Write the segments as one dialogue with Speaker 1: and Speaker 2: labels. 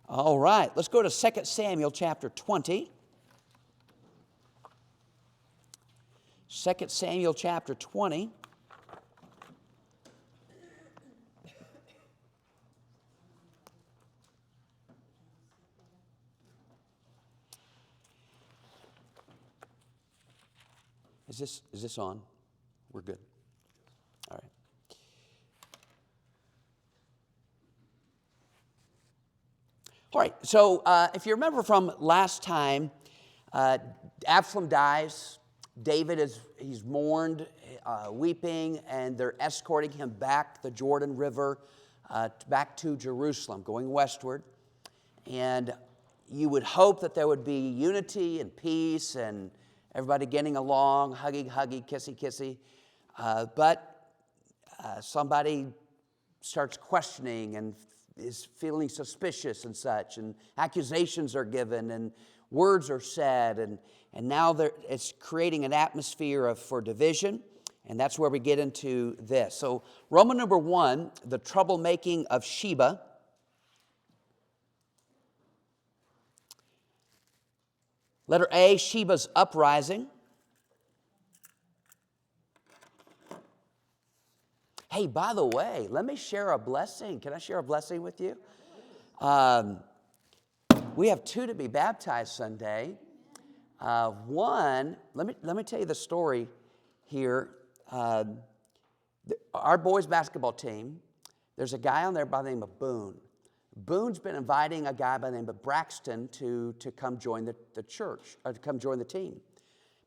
Speaker 1: All right, let's go to 2 Samuel chapter 20. 2 Samuel chapter 20. Is this on? We're good. All right. All right, so if you remember from last time, Absalom dies. David he's mourned, weeping, and they're escorting him back the Jordan River, back to Jerusalem, going westward. And you would hope that there would be unity and peace and everybody getting along, huggy, kissy, kissy. But somebody starts questioning and is feeling suspicious and such, and accusations are given, and words are said, and now it's creating an atmosphere for division, and that's where we get into this. So Roman number 1, the troublemaking of Sheba. Letter A, Sheba's uprising. Hey, by the way, let me share a blessing. Can I share a blessing with you? We have 2 to be baptized Sunday. One, let me tell you the story here. Our boys' basketball team, there's a guy on there by the name of Boone. Boone's been inviting a guy by the name of Braxton to come join the church, or to come join the team.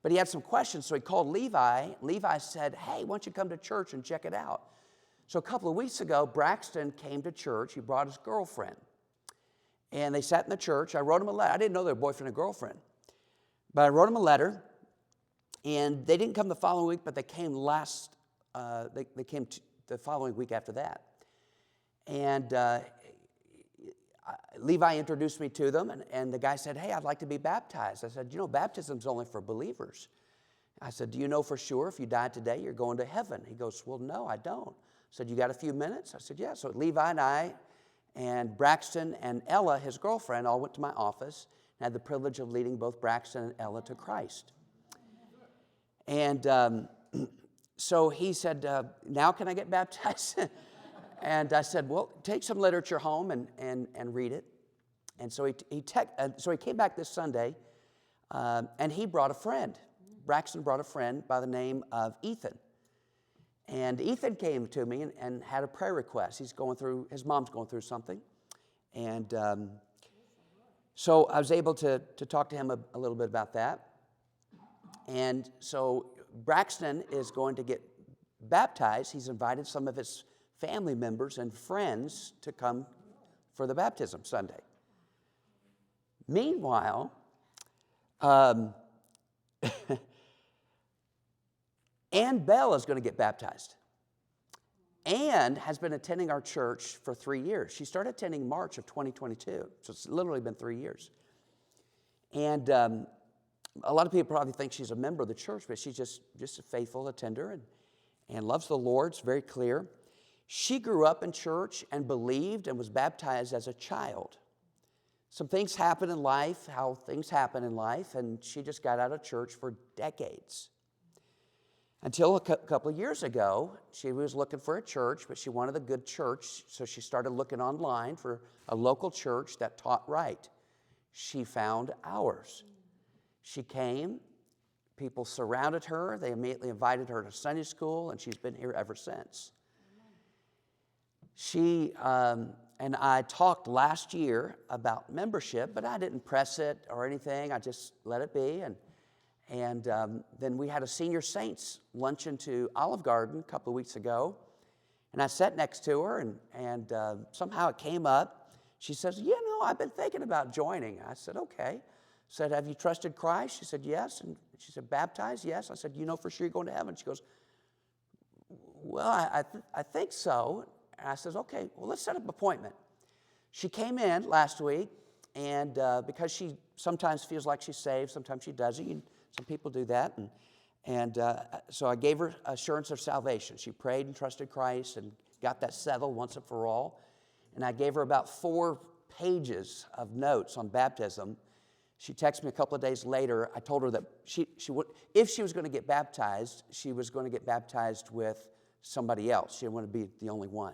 Speaker 1: But he had some questions, so he called Levi. Levi said, hey, why don't you come to church and check it out? So a couple of weeks ago, Braxton came to church. He brought his girlfriend. And they sat in the church. I wrote him a letter. I didn't know they were boyfriend and girlfriend. But I wrote him a letter. And they didn't come the following week, but they came they came the following week after that. And Levi introduced me to them, and the guy said, hey, I'd like to be baptized. I said, baptism's only for believers. I said, do you know for sure if you die today, you're going to heaven? He goes, well, no, I don't. I said, you got a few minutes? I said, yeah. So Levi and I and Braxton and Ella, his girlfriend, all went to my office and had the privilege of leading both Braxton and Ella to Christ. And so he said, now can I get baptized? And I said, well, take some literature home and read it. And so he came back this Sunday, and he brought a friend. Braxton brought a friend by the name of Ethan. And Ethan came to me and had a prayer request. His mom's going through something. And so I was able to talk to him a little bit about that. And so Braxton is going to get baptized. He's invited some of his family members and friends to come for the baptism Sunday. Meanwhile, Ann Bell is going to get baptized. Ann has been attending our church for 3 years. She started attending March of 2022, so it's literally been 3 years. And a lot of people probably think she's a member of the church, but she's just a faithful attender and loves the Lord. It's very clear. She grew up in church and believed and was baptized as a child. Some things happen in life, how things happen in life, and she just got out of church for decades. Until a couple of years ago, she was looking for a church, but she wanted a good church, so she started looking online for a local church that taught right. She found ours. She came, people surrounded her, they immediately invited her to Sunday school, and she's been here ever since. She and I talked last year about membership, but I didn't press it or anything. I just let it be. And then we had a senior saints luncheon to Olive Garden a couple of weeks ago. And I sat next to her, and somehow it came up. She says, I've been thinking about joining. I said, okay. I said, have you trusted Christ? She said, yes. And she said, baptized? Yes. I said, for sure you're going to heaven? She goes, well, I think so. And I says, okay, well, let's set up an appointment. She came in last week, and because she sometimes feels like she's saved, sometimes she doesn't. Some people do that. And so I gave her assurance of salvation. She prayed and trusted Christ and got that settled once and for all. And I gave her about 4 pages of notes on baptism. She texted me a couple of days later. I told her that if she was going to get baptized, she was going to get baptized with somebody else. She didn't want to be the only one.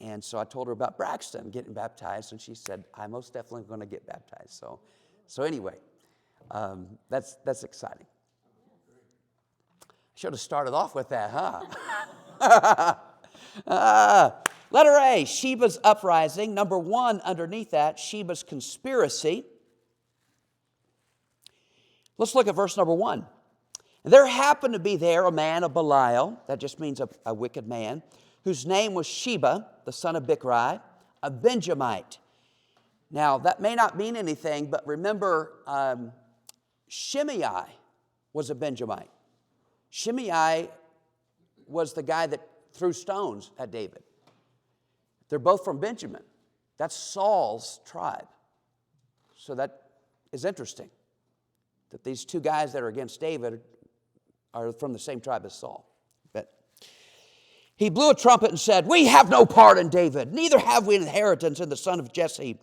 Speaker 1: And so I told her about Braxton getting baptized, and she said, I'm most definitely going to get baptized. So anyway, that's exciting. Should have started off with that, huh? Letter A, Sheba's uprising. Number 1, underneath that, Sheba's conspiracy. Let's look at verse number 1. There happened to be there a man of Belial, that just means a wicked man, whose name was Sheba, the son of Bichri, a Benjamite. Now, that may not mean anything, but remember, Shimei was a Benjamite. Shimei was the guy that threw stones at David. They're both from Benjamin. That's Saul's tribe. So that is interesting, that these two guys that are against David are from the same tribe as Saul. But he blew a trumpet and said, we have no part in David, neither have we an inheritance in the son of Jesse.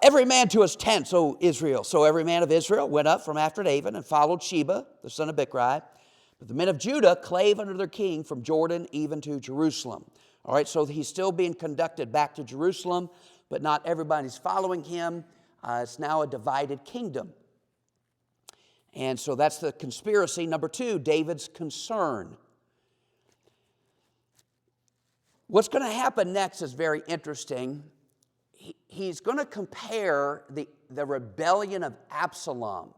Speaker 1: Every man to his tent, O Israel. So every man of Israel went up from after David and followed Sheba, the son of Bichri. But the men of Judah clave under their king from Jordan even to Jerusalem. All right, so he's still being conducted back to Jerusalem, but not everybody's following him. It's now a divided kingdom. And so that's the conspiracy. Number 2, David's concern. What's going to happen next is very interesting. He's going to compare the rebellion of Absalom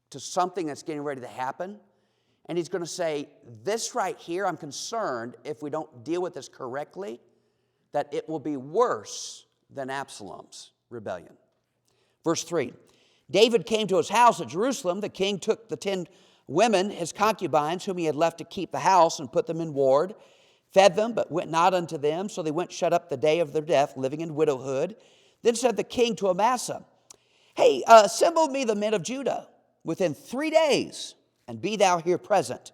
Speaker 1: to something that's getting ready to happen. And he's going to say, this right here, I'm concerned if we don't deal with this correctly, that it will be worse than Absalom's rebellion. Verse 3, David came to his house at Jerusalem. The king took the 10 women, his concubines, whom he had left to keep the house, and put them in ward, fed them, but went not unto them. So they went shut up the day of their death, living in widowhood. Then said the king to Amasa, hey, assemble me the men of Judah within 3 days, and be thou here present.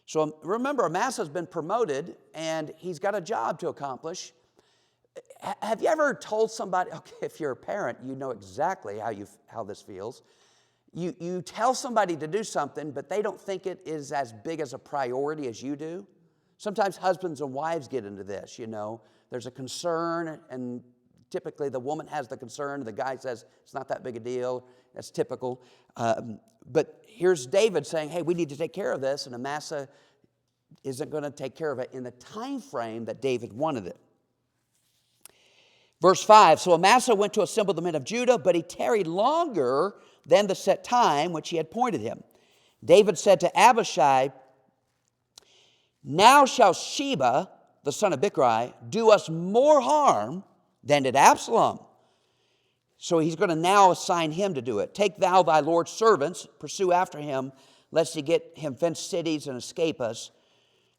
Speaker 1: So remember, Amasa's been promoted, and he's got a job to accomplish. Have you ever told somebody, okay, if you're a parent, you know exactly how this feels. You tell somebody to do something, but they don't think it is as big as a priority as you do. Sometimes husbands and wives get into this, you know. There's a concern, and typically the woman has the concern, and the guy says, it's not that big a deal. That's typical. But here's David saying, hey, we need to take care of this, and Amasa isn't going to take care of it in the time frame that David wanted it. Verse 5, so Amasa went to assemble the men of Judah, but he tarried longer than the set time which he had appointed him. David said to Abishai, now shall Sheba, the son of Bichri, do us more harm than did Absalom. So he's going to now assign him to do it. Take thou thy Lord's servants, pursue after him, lest he get him fenced cities and escape us.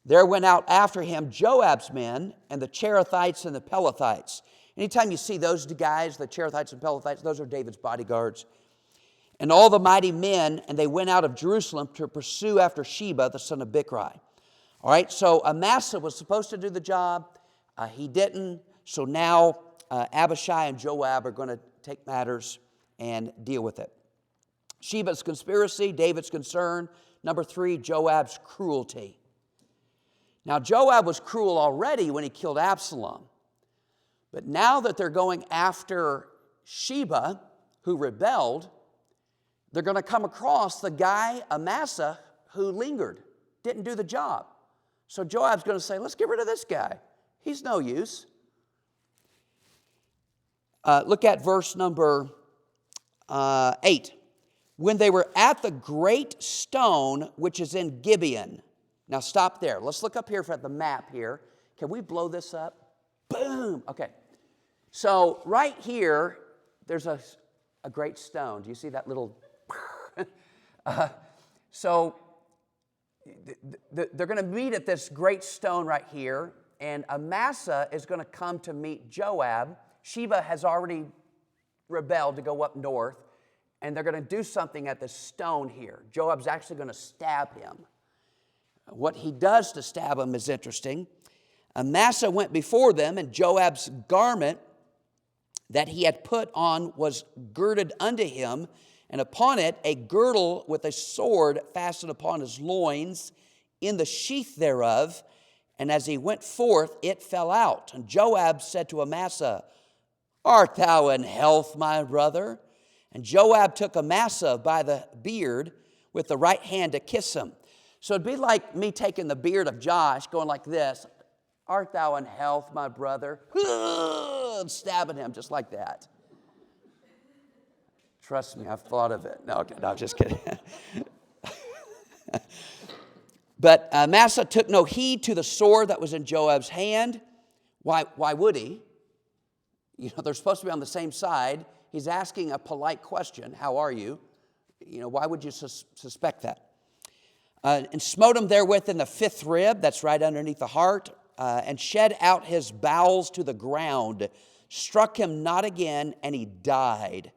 Speaker 1: There went out after him Joab's men, and the Cherethites and the Pelethites. Anytime you see those guys, the Cherethites and Pelethites, those are David's bodyguards. And all the mighty men, and they went out of Jerusalem to pursue after Sheba, the son of Bichri. All right, so Amasa was supposed to do the job. He didn't. So now Abishai and Joab are going to take matters and deal with it. Sheba's conspiracy, David's concern. Number 3, Joab's cruelty. Now, Joab was cruel already when he killed Absalom. But now that they're going after Sheba, who rebelled, they're going to come across the guy, Amasa, who lingered, didn't do the job. So Joab's going to say, let's get rid of this guy. He's no use. Look at verse number 8. When they were at the great stone which is in Gibeon. Now stop there. Let's look up here at the map here. Can we blow this up? Boom. Okay. So right here, there's a great stone. Do you see that little? So they're going to meet at this great stone right here, and Amasa is going to come to meet Joab. Sheba has already rebelled to go up north, and they're going to do something at this stone here. Joab's actually going to stab him. What he does to stab him is interesting. Amasa went before them, and Joab's garment that he had put on was girded unto him, and upon it a girdle with a sword fastened upon his loins, in the sheath thereof. And as he went forth, it fell out. And Joab said to Amasa, Art thou in health, my brother? And Joab took Amasa by the beard with the right hand to kiss him. So it'd be like me taking the beard of Josh, going like this, Art thou in health, my brother? And stabbing him just like that. Trust me, I've thought of it. No, okay, no, just kidding. But Amasa took no heed to the sword that was in Joab's hand. Why would he? You know, they're supposed to be on the same side. He's asking a polite question. How are you? You know, why would you suspect that? And smote him therewith in the fifth rib, that's right underneath the heart, and shed out his bowels to the ground, struck him not again, and he died.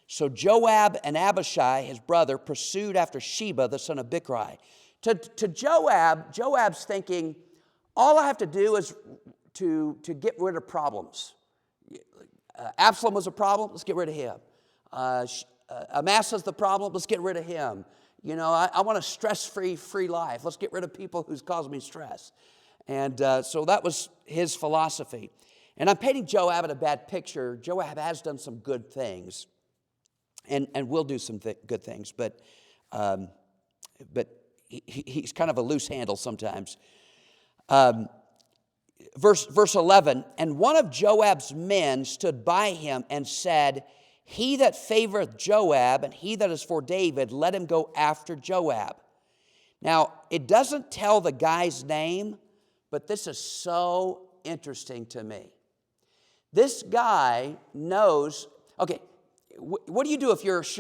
Speaker 1: So Joab and Abishai, his brother, pursued after Sheba, the son of Bichri. To Joab, Joab's thinking, all I have to do is to get rid of problems. Absalom was a problem, let's get rid of him. Amasa's the problem, let's get rid of him. You know, I want a stress-free life. Let's get rid of people who's causing me stress. And so that was his philosophy. And I'm painting Joab in a bad picture. Joab has done some good things and will do some good things, but he's kind of a loose handle sometimes. Verse 11, and one of Joab's men stood by him and said, He that favoreth Joab and he that is for David, let him go after Joab. Now, it doesn't tell the guy's name, but this is so interesting to me. This guy knows, okay, what do you do if you're if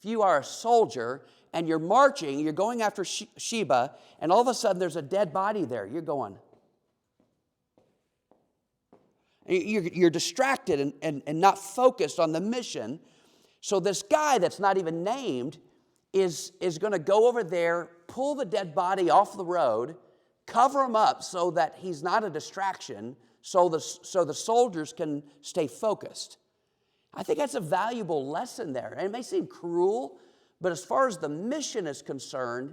Speaker 1: you are a soldier and you're marching, you're going after Sheba, and all of a sudden there's a dead body there. You're going. You're distracted and not focused on the mission. So this guy that's not even named is going to go over there, pull the dead body off the road, cover him up so that he's not a distraction, so the soldiers can stay focused. I think that's a valuable lesson there. And it may seem cruel, but as far as the mission is concerned,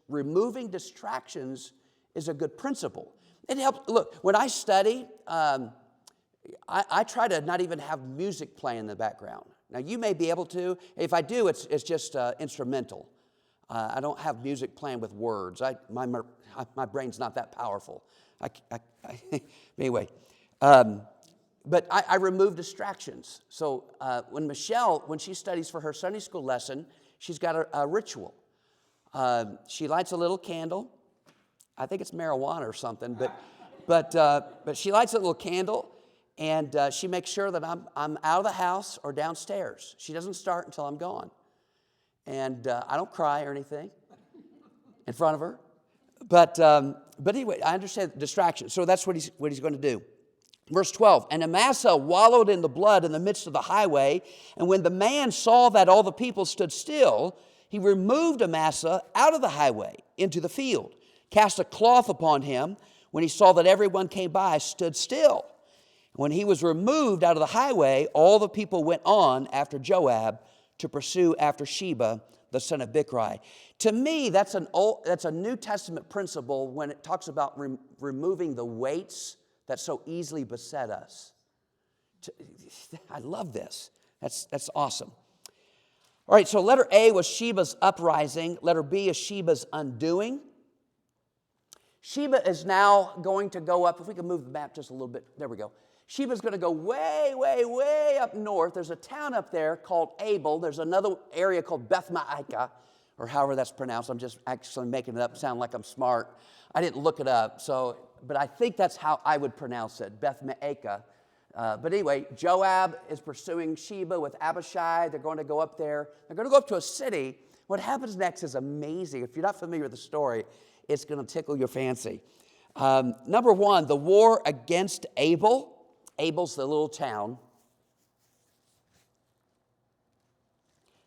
Speaker 1: removing distractions is a good principle. It helps. Look, when I study, I try to not even have music playing in the background. Now, you may be able to. If I do, it's just instrumental. I don't have music playing with words. My brain's not that powerful. Anyway, but I remove distractions. So when Michelle, when she studies for her Sunday school lesson, she's got a ritual. She lights a little candle. I think it's marijuana or something, but she lights a little candle, and she makes sure that I'm out of the house or downstairs. She doesn't start until I'm gone. And I don't cry or anything in front of her. But anyway, I understand distraction. So that's what he's going to do. Verse 12, and Amasa wallowed in the blood in the midst of the highway, and when the man saw that all the people stood still, he removed Amasa out of the highway into the field, cast a cloth upon him. When he saw that everyone came by, stood still. When he was removed out of the highway, all the people went on after Joab to pursue after Sheba, the son of Bichri. To me, that's a New Testament principle when it talks about removing the weights that so easily beset us. I love this. That's awesome. All right, so letter A was Sheba's uprising. Letter B is Sheba's undoing. Sheba is now going to go up. If we can move the map just a little bit. There we go. Sheba's going to go way, way, way up north. There's a town up there called Abel. There's another area called Beth-Maacah, or however that's pronounced. I'm just actually making it up, sound like I'm smart. I didn't look it up, but I think that's how I would pronounce it, Beth-Maacah. But anyway, Joab is pursuing Sheba with Abishai. They're going to go up there. They're going to go up to a city. What happens next is amazing. If you're not familiar with the story, it's going to tickle your fancy. Number one, the war against Abel. Abel's the little town.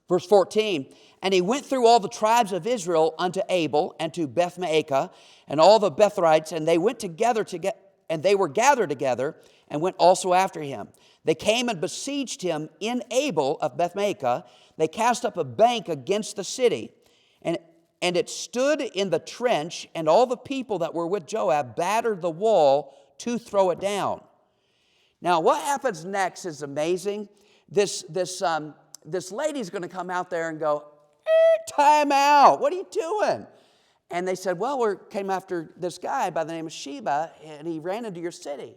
Speaker 1: Verse 14, and he went through all the tribes of Israel unto Abel and to Beth-Maacah and all the Bethrites, and they went together and they were gathered together, and went also after him. They came and besieged him in Abel of Bethmaachah. They cast up a bank against the city, and it stood in the trench, and all the people that were with Joab battered the wall to throw it down. Now, what happens next is amazing. This lady's going to come out there and go, time out. What are you doing? And they said, well, we came after this guy by the name of Sheba, and he ran into your city.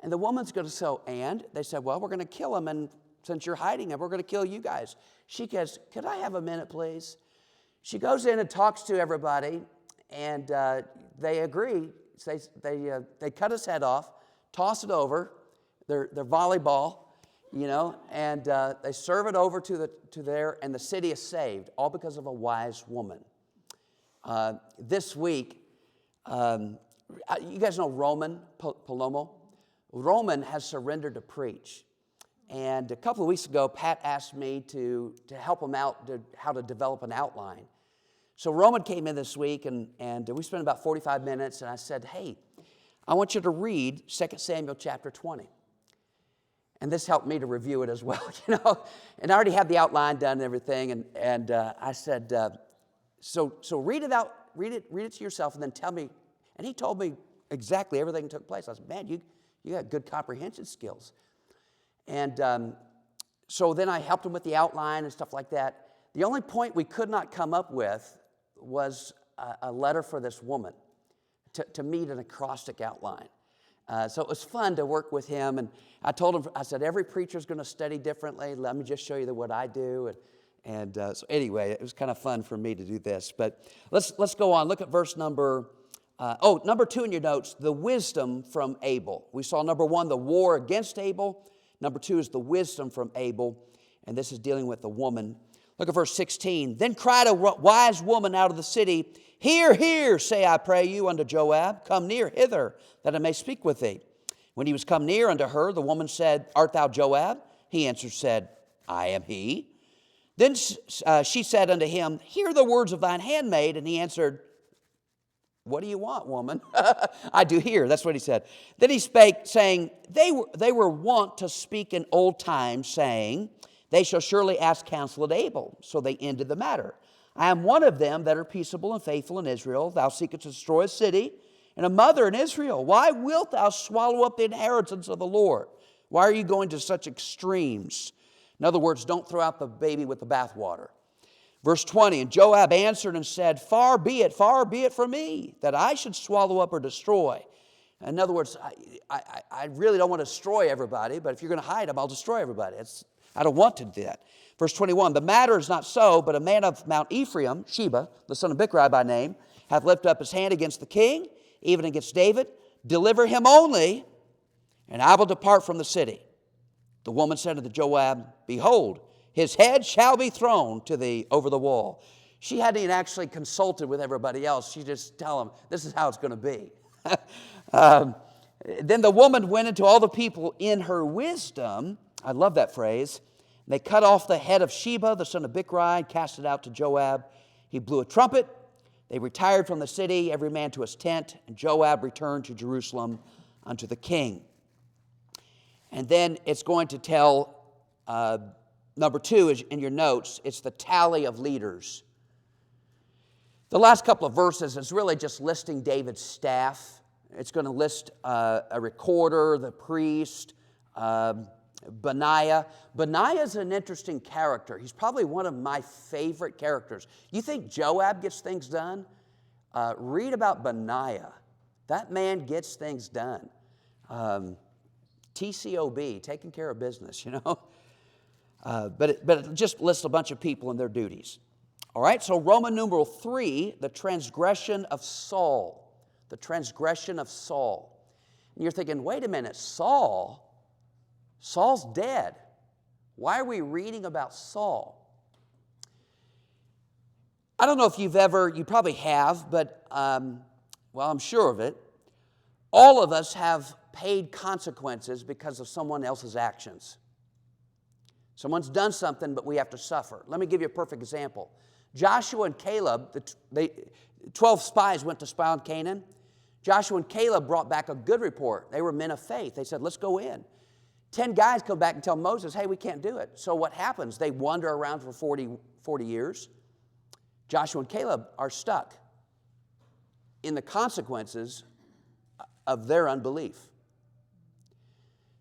Speaker 1: And the woman's going to say, and? They said, well, we're going to kill him, and since you're hiding him, we're going to kill you guys. She goes, could I have a minute, please? She goes in and talks to everybody, and they agree. They cut his head off, toss it over, their volleyball, and they serve it over to there, and the city is saved, all because of a wise woman. This week, you guys know Roman Palomo? Roman has surrendered to preach. And a couple of weeks ago, Pat asked me to help him out how to develop an outline. So Roman came in this week, and we spent about 45 minutes, and I said, hey, I want you to read 2 Samuel chapter 20. And this helped me to review it as well, And I already had the outline done and everything, and I said, so read it out, read it to yourself, and then tell me. And he told me exactly everything that took place. I said, man, you got good comprehension skills. And so then I helped him with the outline and stuff like that. The only point we could not come up with was a letter for this woman to meet an acrostic outline. So it was fun to work with him. And I told him, I said, every preacher's going to study differently. Let me just show you what I do. And so anyway, it was kind of fun for me to do this. But let's go on. Look at verse number 2 in your notes, the wisdom from Abel. We saw number 1, the war against Abel. Number 2 is the wisdom from Abel. And this is dealing with the woman. Look at verse 16. Then cried a wise woman out of the city, hear, hear, say I pray you unto Joab. Come near hither, that I may speak with thee. When he was come near unto her, the woman said, art thou Joab? He answered, said, I am he. Then she said unto him, hear the words of thine handmaid. And he answered, what do you want, woman? I do hear. That's what he said. Then he spake, saying, they were wont to speak in old times, saying, they shall surely ask counsel at Abel. So they ended the matter. I am one of them that are peaceable and faithful in Israel. Thou seekest to destroy a city and a mother in Israel. Why wilt thou swallow up the inheritance of the Lord? Why are you going to such extremes? In other words, don't throw out the baby with the bathwater. Verse 20, and Joab answered and said, far be it from me, that I should swallow up or destroy. In other words, I really don't want to destroy everybody, but if you're going to hide them, I'll destroy everybody. I don't want to do that. Verse 21, the matter is not so, but a man of Mount Ephraim, Sheba, the son of Bichri by name, hath lifted up his hand against the king, even against David. Deliver him only, and I will depart from the city. The woman said unto Joab, behold, his head shall be thrown to thee over the wall. She hadn't even actually consulted with everybody else. She just tell them, this is how it's going to be. Then the woman went into all the people in her wisdom. I love that phrase. They cut off the head of Sheba, the son of Bichri, and cast it out to Joab. He blew a trumpet. They retired from the city, every man to his tent, and Joab returned to Jerusalem unto the king. And then it's going to tell, number 2 is in your notes, it's the tally of leaders. The last couple of verses is really just listing David's staff. It's going to list a recorder, the priest, Benaiah. Benaiah is an interesting character. He's probably one of my favorite characters. You think Joab gets things done? Read about Benaiah. That man gets things done. TCOB, taking care of business, But it just lists a bunch of people and their duties. All right, so Roman numeral 3, the transgression of Saul. The transgression of Saul. And you're thinking, wait a minute, Saul's dead. Why are we reading about Saul? I don't know if you probably have, but, I'm sure of it. All of us have paid consequences because of someone else's actions. Someone's done something, but we have to suffer. Let me give you a perfect example. Joshua and Caleb, the 12 spies went to spy on Canaan. Joshua and Caleb brought back a good report. They were men of faith. They said, let's go in. 10 guys come back and tell Moses, hey, we can't do it. So what happens? They wander around for 40 years. Joshua and Caleb are stuck in the consequences of their unbelief.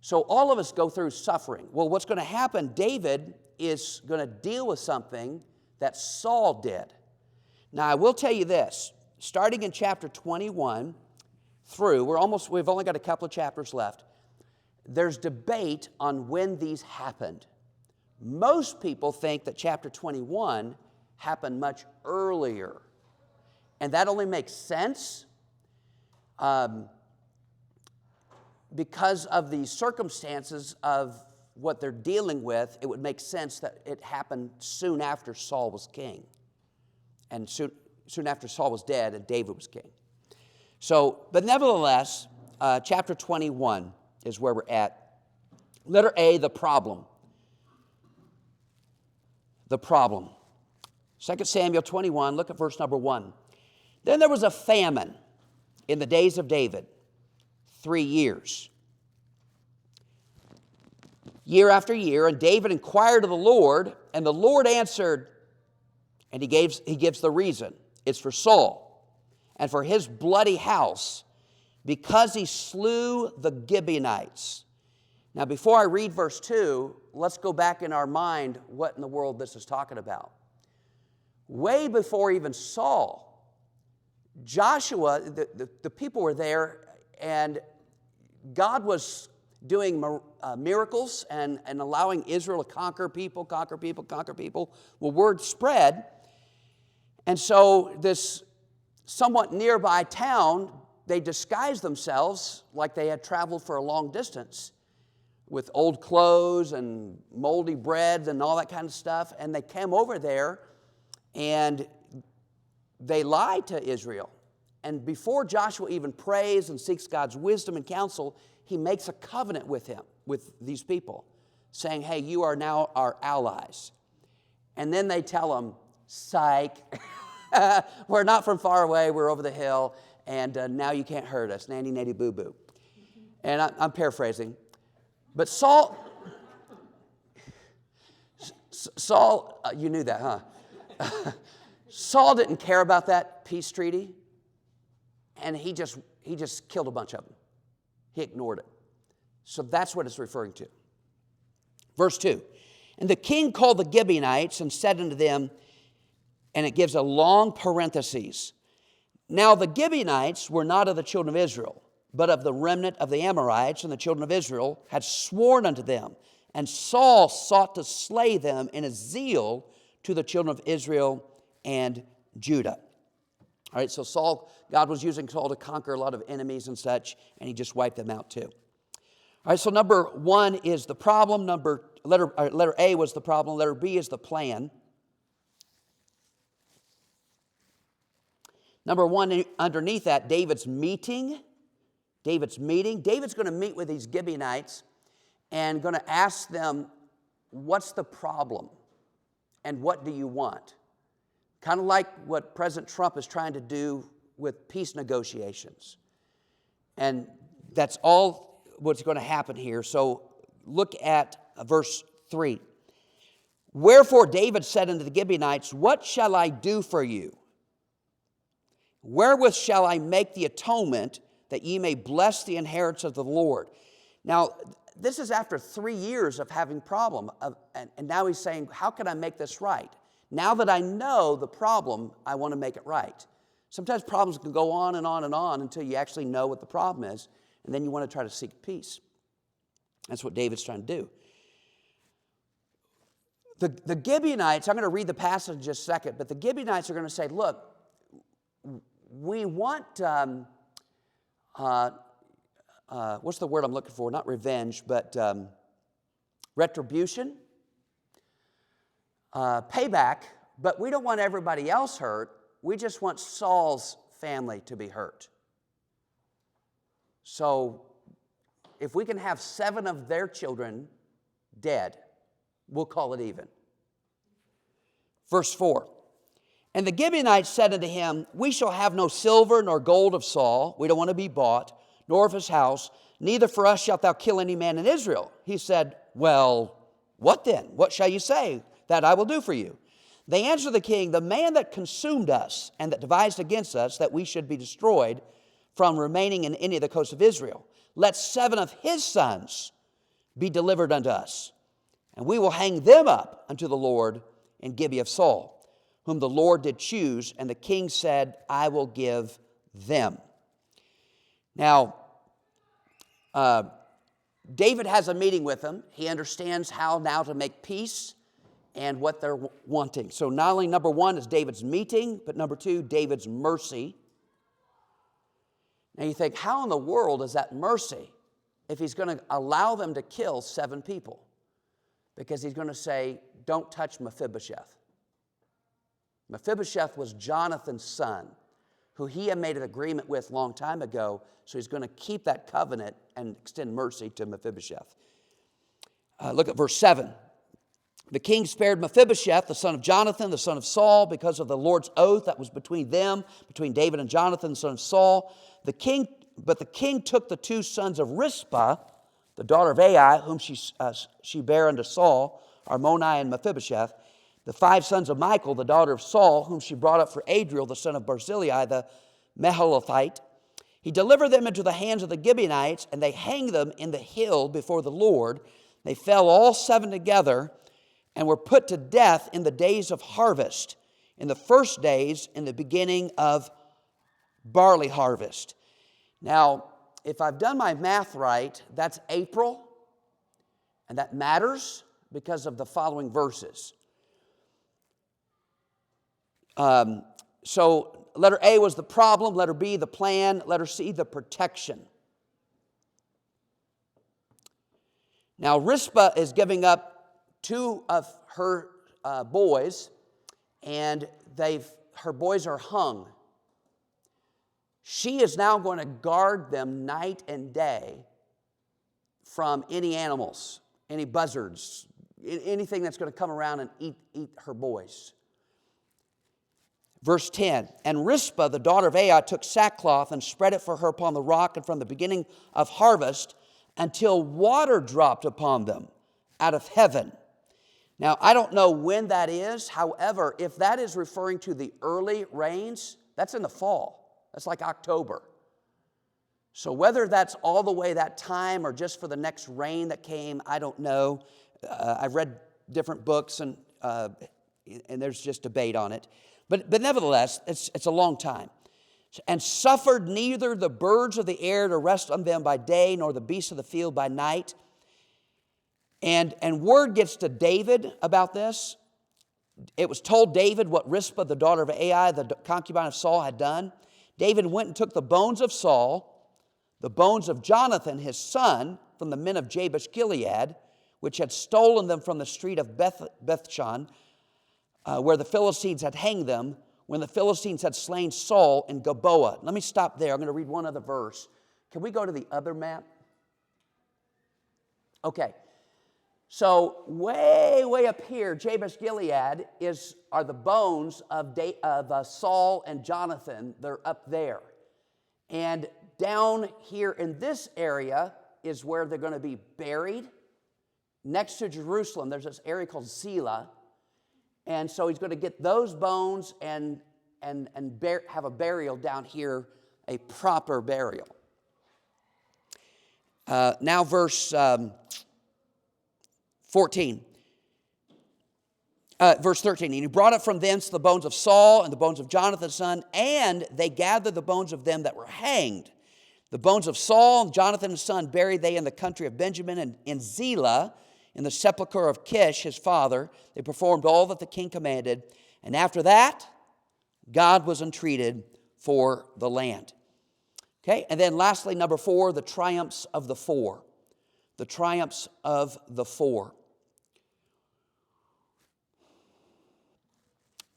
Speaker 1: So all of us go through suffering. Well, what's going to happen? David is going to deal with something that Saul did. Now, I will tell you this. Starting in chapter 21 through, we've only got a couple of chapters left. There's debate on when these happened. Most people think that chapter 21 happened much earlier. And that only makes sense because of the circumstances of what they're dealing with. It would make sense that it happened soon after Saul was king. And soon after Saul was dead and David was king. So, but nevertheless, chapter 21 is where we're at. Letter A, the problem. The problem. 2 Samuel 21, look at verse number 1. Then there was a famine in the days of David, 3 years. Year after year, and David inquired of the Lord, and the Lord answered, and he gives the reason. It's for Saul and for his bloody house, because he slew the Gibeonites. Now, before I read verse 2, let's go back in our mind what in the world this is talking about. Way before even Saul, Joshua, the people were there, and God was doing miracles and allowing Israel to conquer people. Well, word spread, and so this somewhat nearby town, they disguised themselves like they had traveled for a long distance with old clothes and moldy bread and all that kind of stuff, and they came over there and they lied to Israel. And before Joshua even prays and seeks God's wisdom and counsel, he makes a covenant with these people, saying, hey, you are now our allies. And then they tell him, psych, we're not from far away, we're over the hill, and now you can't hurt us, nanny, nanny, boo, boo. And I'm paraphrasing. But Saul, you knew that, huh? Saul didn't care about that peace treaty, and he just killed a bunch of them. He ignored it. So that's what it's referring to. Verse 2, and the king called the Gibeonites and said unto them, and it gives a long parenthesis. Now the Gibeonites were not of the children of Israel, but of the remnant of the Amorites, and the children of Israel had sworn unto them. And Saul sought to slay them in his zeal to the children of Israel and Judah. All right, so God was using Saul to conquer a lot of enemies and such, and he just wiped them out too. All right, so number 1 is the problem. Letter A was the problem. Letter B is the plan. Number 1, underneath that, David's meeting. David's going to meet with these Gibeonites and going to ask them, what's the problem and what do you want? Kind of like what President Trump is trying to do with peace negotiations. And that's all what's going to happen here. So look at verse 3. Wherefore David said unto the Gibeonites, what shall I do for you? Wherewith shall I make the atonement that ye may bless the inheritance of the Lord? Now, this is after 3 years of having problem. And now he's saying, how can I make this right? Now that I know the problem, I want to make it right. Sometimes problems can go on and on and on until you actually know what the problem is, and then you want to try to seek peace. That's what David's trying to do. The Gibeonites, I'm going to read the passage in just a second, but the Gibeonites are going to say, look, we want, what's the word I'm looking for? Not revenge, but retribution. Payback, but we don't want everybody else hurt. We just want Saul's family to be hurt. So if we can have 7 of their children dead, we'll call it even. Verse 4, And the Gibeonites said unto him, we shall have no silver nor gold of Saul. We don't want to be bought, nor of his house. Neither for us shalt thou kill any man in Israel. He said, well, what then? What shall you say that I will do for you? They answered the king, the man that consumed us and that devised against us that we should be destroyed from remaining in any of the coasts of Israel, let 7 of his sons be delivered unto us, and we will hang them up unto the Lord in Gibeah of Saul, whom the Lord did choose. And the king said, I will give them. Now, David has a meeting with them. He understands how now to make peace and what they're wanting. So not only number 1 is David's meeting, but number 2, David's mercy. Now you think, how in the world is that mercy if he's going to allow them to kill 7 people? Because he's going to say, don't touch Mephibosheth. Mephibosheth was Jonathan's son, who he had made an agreement with a long time ago, so he's going to keep that covenant and extend mercy to Mephibosheth. Look at verse 7. The king spared Mephibosheth, the son of Jonathan, the son of Saul, because of the Lord's oath that was between them, between David and Jonathan, the son of Saul. But the king took the 2 sons of Rizpah, the daughter of Ai, whom she bare unto Saul, Armoni and Mephibosheth, the 5 sons of Michal, the daughter of Saul, whom she brought up for Adriel, the son of Barzillai, the Meholathite. He delivered them into the hands of the Gibeonites, and they hanged them in the hill before the Lord. They fell all 7 together, and were put to death in the days of harvest, in the first days, in the beginning of barley harvest. Now, if I've done my math right, that's April, and that matters because of the following verses. So letter A was the problem, letter B the plan, letter C the protection. Now Rizpah is giving up 2 of her boys, and her boys are hung. She is now going to guard them night and day from any animals, any buzzards, anything that's going to come around and eat her boys. Verse 10, and Rizpah, the daughter of Ai, took sackcloth and spread it for her upon the rock, and from the beginning of harvest until water dropped upon them out of heaven. Now, I don't know when that is. However, if that is referring to the early rains, that's in the fall. That's like October. So whether that's all the way that time or just for the next rain that came, I don't know. I've read different books, and there's just debate on it. But nevertheless, it's a long time. And suffered neither the birds of the air to rest on them by day, nor the beasts of the field by night. And word gets to David about this. It was told David what Rizpah, the daughter of Ai, the concubine of Saul, had done. David went and took the bones of Saul, the bones of Jonathan, his son, from the men of Jabesh Gilead, which had stolen them from the street of Bethshan, where the Philistines had hanged them, when the Philistines had slain Saul in Gilboa. Let me stop there. I'm going to read one other verse. Can we go to the other map? Okay. So way up here, Jabesh Gilead are the bones of Saul and Jonathan. They're up there. And down here in this area is where they're going to be buried. Next to Jerusalem, there's this area called Selah. And so he's going to get those bones and have a burial down here, a proper burial. Now verse 14. Verse 13. And he brought up from thence the bones of Saul and the bones of Jonathan's son, and they gathered the bones of them that were hanged. The bones of Saul and Jonathan's son buried they in the country of Benjamin, and in Zelah, in the sepulchre of Kish, his father. They performed all that the king commanded. And after that, God was entreated for the land. Okay, and then lastly, number 4, the triumphs of the 4. The triumphs of the 4.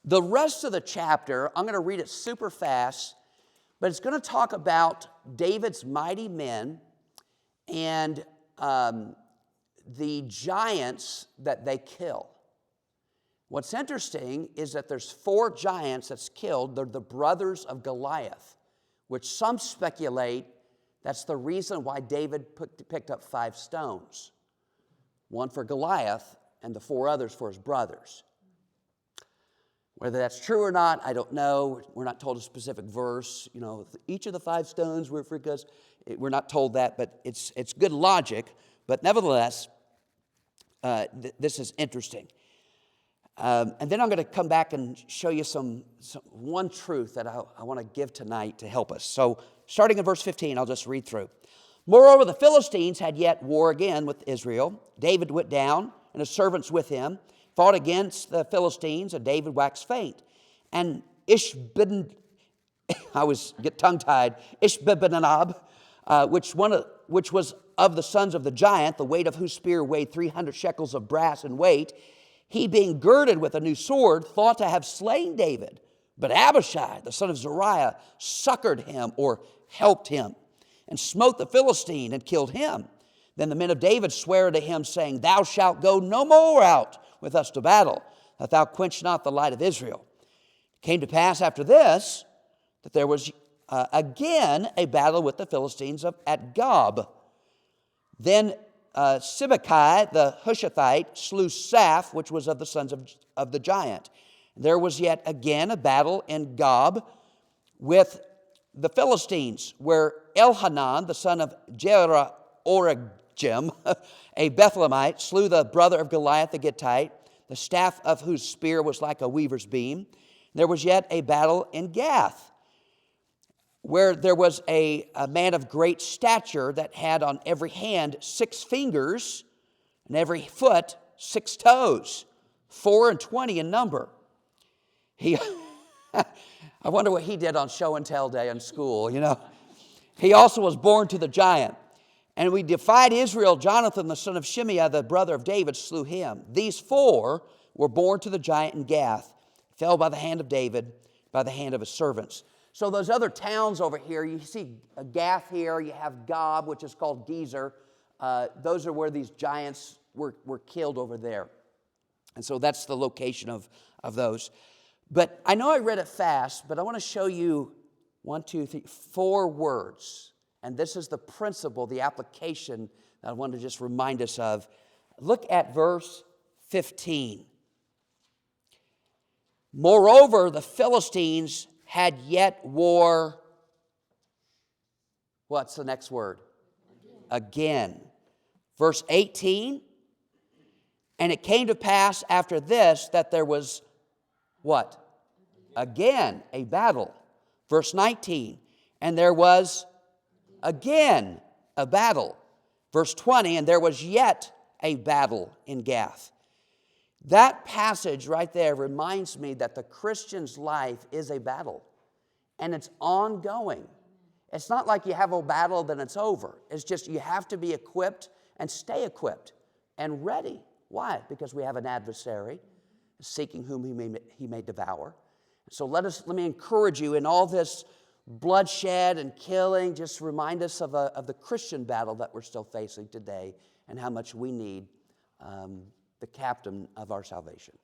Speaker 1: The rest of the chapter, I'm going to read it super fast, but it's going to talk about David's mighty men and the giants that they kill. What's interesting is that there's 4 giants that's killed. They're the brothers of Goliath, which some speculate that's the reason why David picked up 5 stones. 1 for Goliath and the 4 others for his brothers. Whether that's true or not, I don't know. We're not told a specific verse. You know, each of the 5 stones were for us. We're not told that, but it's good logic. But nevertheless, this is interesting. And then I'm going to come back and show you one truth that I want to give tonight to help us. So starting in verse 15, I'll just read through. Moreover, the Philistines had yet war again with Israel. David went down, and his servants with him, fought against the Philistines, and David waxed faint. And Ishbibenob, which was of the sons of the giant, the weight of whose spear weighed 300 shekels of brass in weight, he being girded with a new sword, thought to have slain David. But Abishai, the son of Zeruiah, succored him or helped him, and smote the Philistine and killed him. Then the men of David sware to him, saying, Thou shalt go no more out with us to battle, that thou quench not the light of Israel. It came to pass after this, that there was again a battle with the Philistines at Gob. Then Sibbecai the Hushathite slew Saph, which was of the sons of the giant. There was yet again a battle in Gob with the Philistines, where Elhanan, the son of Jehoiarib, a Bethlehemite, slew the brother of Goliath the Gittite, the staff of whose spear was like a weaver's beam. There was yet a battle in Gath, where there was a man of great stature that had on every hand 6 fingers, and every foot 6 toes, 24 in number. I wonder what he did on show and tell day in school, you know. He also was born to the giant. And we defied Israel. Jonathan, the son of Shimeah, the brother of David, slew him. These 4 were born to the giant in Gath, fell by the hand of David, by the hand of his servants. So those other towns over here, you see Gath here, you have Gob, which is called Gezer. Those are where these giants were killed over there. And so that's the location of those. But I know I read it fast, but I want to show you 4 words. And this is the principle, the application that I want to just remind us of. Look at verse 15. Moreover, the Philistines had yet war. What's the next word? Again. Verse 18. And it came to pass after this that there was what? Again, a battle. Verse 19. And there was again a battle. Verse 20. And there was yet a battle in Gath. That passage right there reminds me that the Christian's life is a battle, and it's ongoing. It's not like you have a battle, then it's over. It's just you have to be equipped and stay equipped and ready. Why? Because we have an adversary seeking whom he may devour. So let me encourage you in all this bloodshed and killing, just remind us of the Christian battle that we're still facing today and how much we need the captain of our salvation.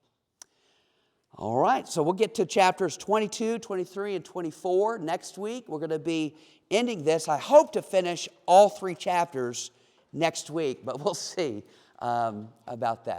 Speaker 1: All right, so we'll get to chapters 22, 23, and 24 next week. We're going to be ending this. I hope to finish all 3 chapters next week, but we'll see about that.